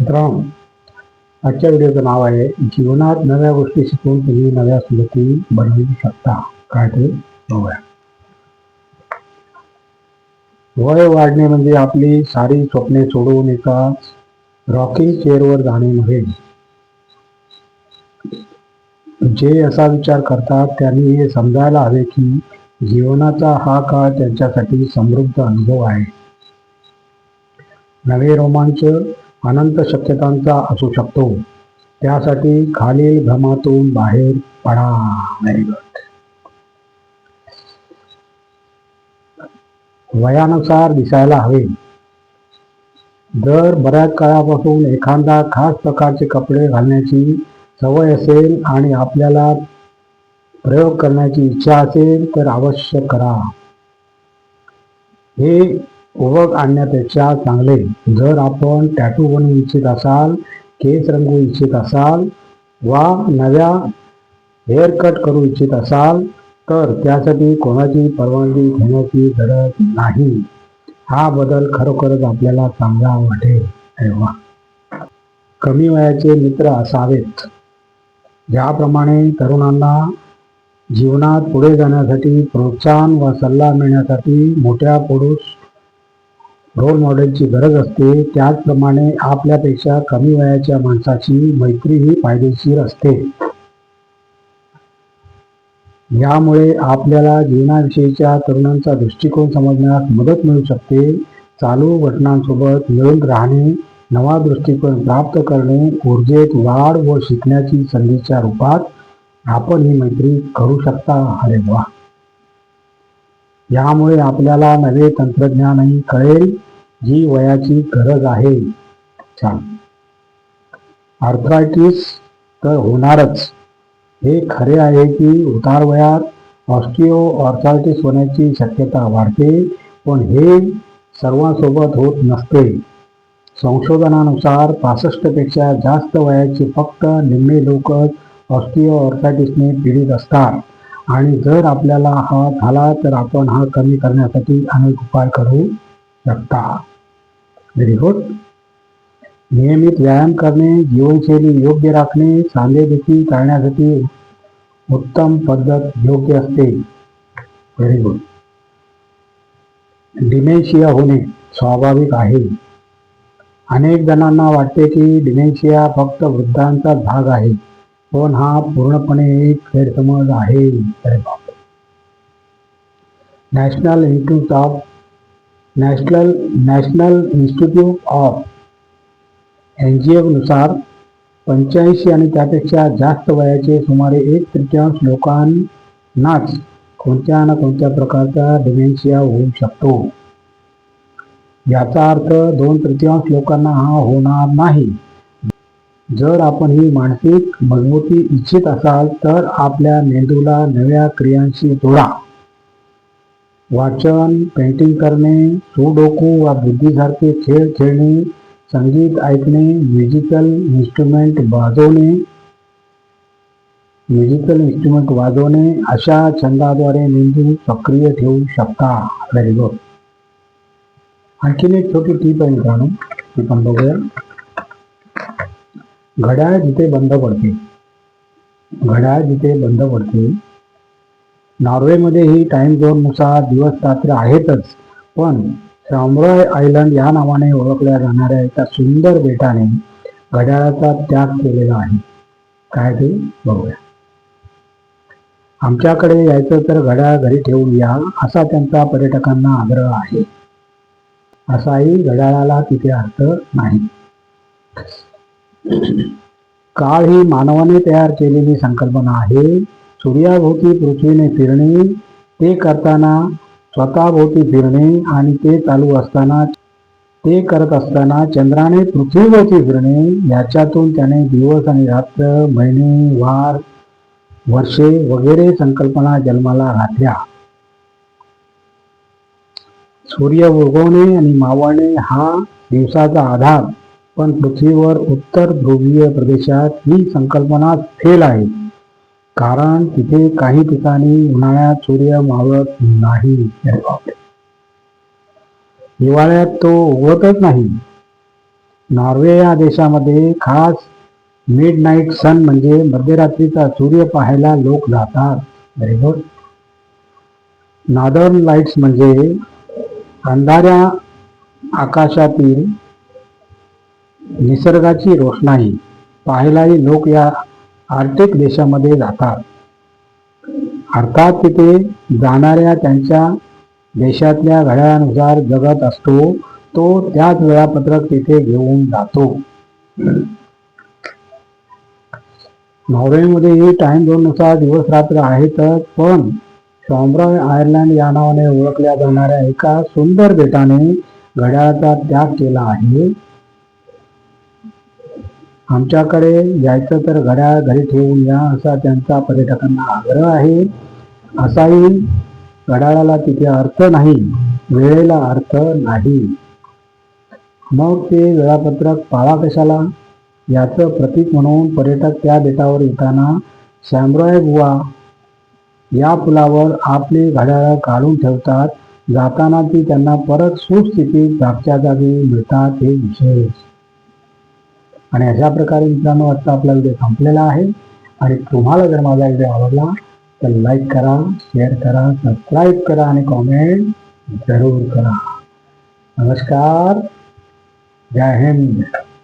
मित्रांनो, आजच्या व्हिडिओचं नाव आहे जीवनात नव्या गोष्टी शिकून तुम्ही नव्या स्मृती बनवू शकता. काय ते बघूया. वय वाढणे म्हणजे आपली सारी स्वप्ने सोडून एका रॉकिंग चेअरवर जाणे नव्हे. जे असा विचार करतात त्यांनी हे समजायला हवे की जीवनाचा हा काळ त्यांच्यासाठी समृद्ध अनुभव आहे. नवे रोमांच अनंत शक्यतांचा असू शकतो. त्यासाठी खालील भ्रमातून बाहेर पडा. Very good. वयानुसार दिसायला हवे. जर बऱ्याच काळापासून एखादा खास प्रकारचे कपडे घालण्याची सवय असेल आणि आपल्याला प्रयोग करण्याची इच्छा असेल तर अवश्य करा. हे उबग आणण्यापेक्षा चांगले. जर आपण टॅटू बनवू इच्छित असाल, केस रंगवू इच्छित असाल वा नव्या हेअरकट करू इच्छित असाल तर त्यासाठी कोणाची परवानगी घेण्याची गरज नाही. हा बदल खरोखरच आपल्याला चांगला वाटेल. कमी वयाचे मित्र असावेत. ज्याप्रमाणे तरुणांना जीवनात पुढे जाण्यासाठी प्रोत्साहन व सल्ला मिळण्यासाठी मोठ्या पुरुष रोल मॉडेलची गरज असते, त्याचप्रमाणे आपल्यापेक्षा कमी वयाच्या माणसाची मैत्रीही फायदेशीर असते. यामुळे आपल्याला जीवनाविषयीच्या तरुणांचा दृष्टिकोन समजण्यास मदत मिळू शकते. चालू घटनांसोबत मिळून राहणे, नवा दृष्टिकोन प्राप्त करणे, ऊर्जेत वाढ व शिकण्याची संधीच्या रूपात आपण ही मैत्री करू शकता. अरे वा. यामुळे आपल्याला नवे तंत्रज्ञानही कळेल जी वयाची गरज आहे. छान. आर्थरायटिस तर होणारच. हे खरे आहे की उतार वयात ऑस्टिओआर्थरायटिस होण्याची शक्यता वाढते, पण हे सर्वांसोबत होत नसते. संशोधनानुसार 65 पेक्षा जास्त वयाचे फक्त निम्मे लोकच ऑस्टिओआर्थरायटिसने पीडित असतात आणि जर आपल्याला हा झाला तर आपण हा कमी करण्यासाठी अनेक उपाय करू शकता. Very good. नियमित व्यायाम करणे, जीवनशैली योग्य राखणे, सांधेदुखी टाळण्यासाठी उत्तम पद्धत योग्य असते. Very good. डिमेन्शिया होणे स्वाभाविक आहे. अनेक जणांना वाटते की डिमेन्शिया फक्त वृद्धांचाच भाग आहे, पण हा पूर्णपणे एक गैरसमज आहे. नॅशनल इन्स्टिट्यूट ऑफ एंजिओ नुसार 85 आणि त्यापेक्षा जास्त वयाचे सुमारे 1/3 लोकांनाच कोणत्या ना कोणत्या प्रकारचा डिमेन्शिया होऊ शकतो. याचा अर्थ 2/3 लोकांना हा होणार नाही. जर आपण ही मानसिक मजबूती इच्छित असाल तर आपल्या मेंदूला नव्या क्रियांशी जोडा. वाचन, पेंटिंग करणे, सुडोकू वा बुद्धिसारखे खेळ खेळणे, संगीत ऐकणे, म्युझिकल इन्स्ट्रुमेंट वाजवणे अशा छंदाद्वारे मेंदू सक्रिय ठेवू शकता. Very good. आणखीन एक छोटी टीप आहे मित्रांनो, ती पण बघूया. घड्याळ जिथे बंद पडते. नॉर्वेमध्ये ही टाइम झोननुसार दिवस रात्र आहेतच, पण शामरॉय आयलंड या नावाने ओळखल्या जाणाऱ्या एका सुंदर बेटाने घड्याळाचा त्याग केलेला आहे. काय ते बघूया. आमच्याकडे यायचं तर घड्याळ घरी ठेवून या असा त्यांचा पर्यटकांना आग्रह आहे. असाही घड्याळाला तिथे अर्थ नाही. काळ ही मानवाने तयार केलेली संकल्पना आहे. सूर्याभोवती पृथ्वीने फिरणे, ते करताना स्वतःभोवती फिरणे आणि ते करत असताना चंद्राने पृथ्वीभोवती फिरणे, याच्यातून त्याने दिवस आणि रात्र, महिने, वार, वर्षे वगैरे संकल्पना जन्माला घातल्या. सूर्य उगवणे आणि मावळणे हा दिवसाचा आधार, पण पृथ्वीवर उत्तर ध्रुवीय प्रदेशात ही संकल्पना फेल आहे, कारण तिथे काही ठिकाणी उन्हाळ्यात सूर्य मावळत नाही. हिवाळ्यात तो उगवतच नाही. नॉर्वे या देशामध्ये खास मिड नाईट सन म्हणजे मध्यरात्रीचा सूर्य पाहायला लोक जातात. Very good. नॉर्दर्न लाईट्स म्हणजे अंधाऱ्या आकाशातील निसर्गाची रोषणाई पाहायलाही लोक या आर्क्टिक देशामध्ये जातात. अर्थात तिथे जाणाऱ्या त्यांच्या देशातल्या घड्याळानुसार जगत असतो तो त्याच वेळापत्रक तिथे घेऊन जातो. नॉर्वेमध्येही टाइम झोननुसार दिवस रात्र आहेतच, पण शॉम्ब्रॉय आयर्लंड या नावाने ओळखल्या जाणाऱ्या एका सुंदर बेटाने घड्याळाचा त्याग केला आहे. आमच्याकडे यायचं तर घड्याळ घरी ठेवून या असा त्यांचा पर्यटकांना आग्रह आहे. असाही घड्याळाला तिथे अर्थ नाही, वेळेला अर्थ नाही. मग ते वेळापत्रक पाळा कशाला? याचं प्रतीक म्हणून पर्यटक त्या बेटावर येताना शॅम्ब्रॉय बुवा या पुलावर आपली घड्याळं काढून ठेवतात. जाताना ती त्यांना परत सुस्थितीत जागच्या जागी मिळतात. हे विशेष. आणि अशा प्रकारे मित्रांनो आजचा आपला व्हिडिओ संपलेला आहे. आणि तुम्हाला जर माझा व्हिडिओ आवडला तर लाईक करा, शेअर करा, सबस्क्राईब करा आणि कॉमेंट जरूर करा. नमस्कार. जय हिंद.